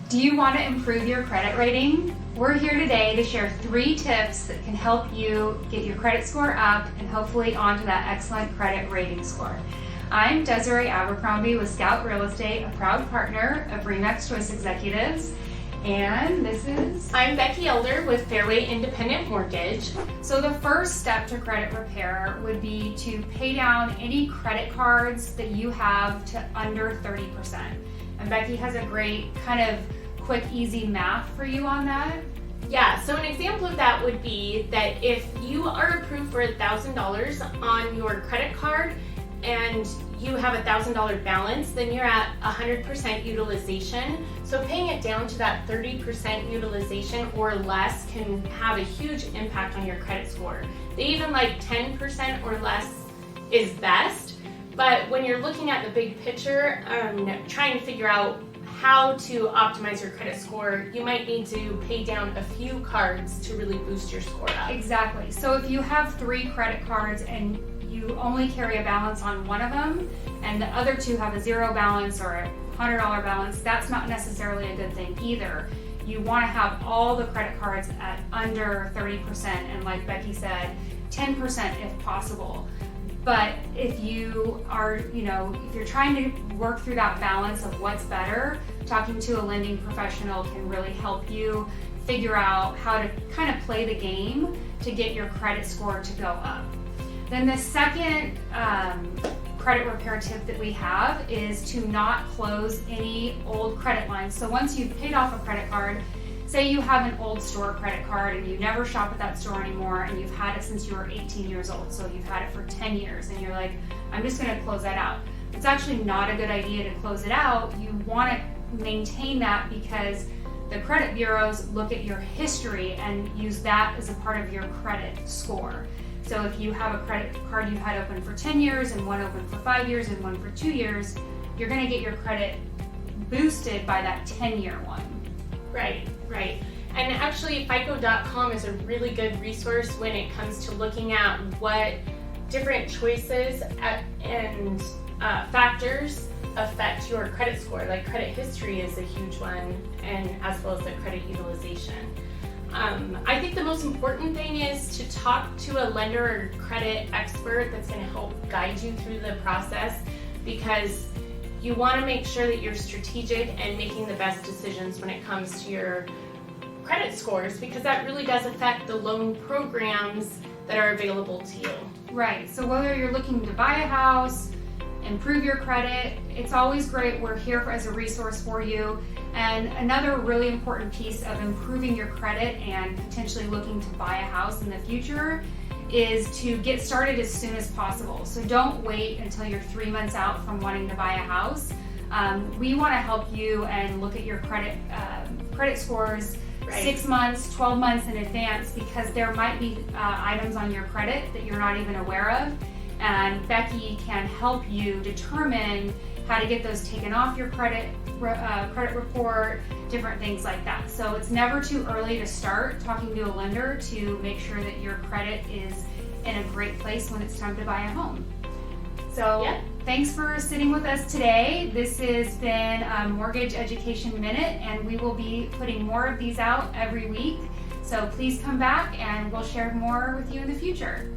Do you want to improve your credit rating? We're here today to share 3 tips that can help you get your credit score up and hopefully onto that excellent credit rating score. I'm Desiree Abercrombie with Scout Real Estate, a proud partner of RE/MAX Choice Executives. And this is... I'm Becky Elder with Fairway Independent Mortgage. So the first step to credit repair would be to pay down any credit cards that you have to under 30%. And Becky has a great kind of quick, easy math for you on that. Yeah, so an example of that would be that if you are approved for $1,000 on your credit card and you have a $1,000 balance, then you're at 100% utilization. So paying it down to that 30% utilization or less can have a huge impact on your credit score. They even like 10% or less is best. But when you're looking at the big picture, trying to figure out how to optimize your credit score, you might need to pay down a few cards to really boost your score up. Exactly. So if you have 3 credit cards and you only carry a balance on one of them and the other 2 have a 0 balance or a $100 balance, that's not necessarily a good thing either. You want to have all the credit cards at under 30% and, like Becky said, 10% if possible. But if you are, if you're trying to work through that balance of what's better, talking to a lending professional can really help you figure out how to kind of play the game to get your credit score to go up. Then the second credit repair tip that we have is to not close any old credit lines. So once you've paid off a credit card, say you have an old store credit card and you never shop at that store anymore and you've had it since you were 18 years old, so you've had it for 10 years and you're like, I'm just going to close that out. It's actually not a good idea to close it out. You want to maintain that because the credit bureaus look at your history and use that as a part of your credit score. So if you have a credit card you've had open for 10 years and one open for 5 years and one for 2 years, you're going to get your credit boosted by that 10-year one. Right. And actually FICO.com is a really good resource when it comes to looking at what different choices and factors affect your credit score. Like credit history is a huge one, and as well as the credit utilization. I think the most important thing is to talk to a lender or credit expert that's going to help guide you through the process, because you want to make sure that you're strategic and making the best decisions when it comes to your credit scores, because that really does affect the loan programs that are available to you. Right, so whether you're looking to buy a house, improve your credit, it's always great. We're here as a resource for you. And another really important piece of improving your credit and potentially looking to buy a house in the future is to get started as soon as possible. So don't wait until you're 3 months out from wanting to buy a house. We want to help you and look at your credit scores 6 months, 12 months in advance, because there might be items on your credit that you're not even aware of. And Becky can help you determine how to get those taken off your credit report, different things like that. So it's never too early to start talking to a lender to make sure that your credit is in a great place when it's time to buy a home. So Thanks for sitting with us today. This has been a Mortgage Education Minute, and we will be putting more of these out every week. So please come back and we'll share more with you in the future.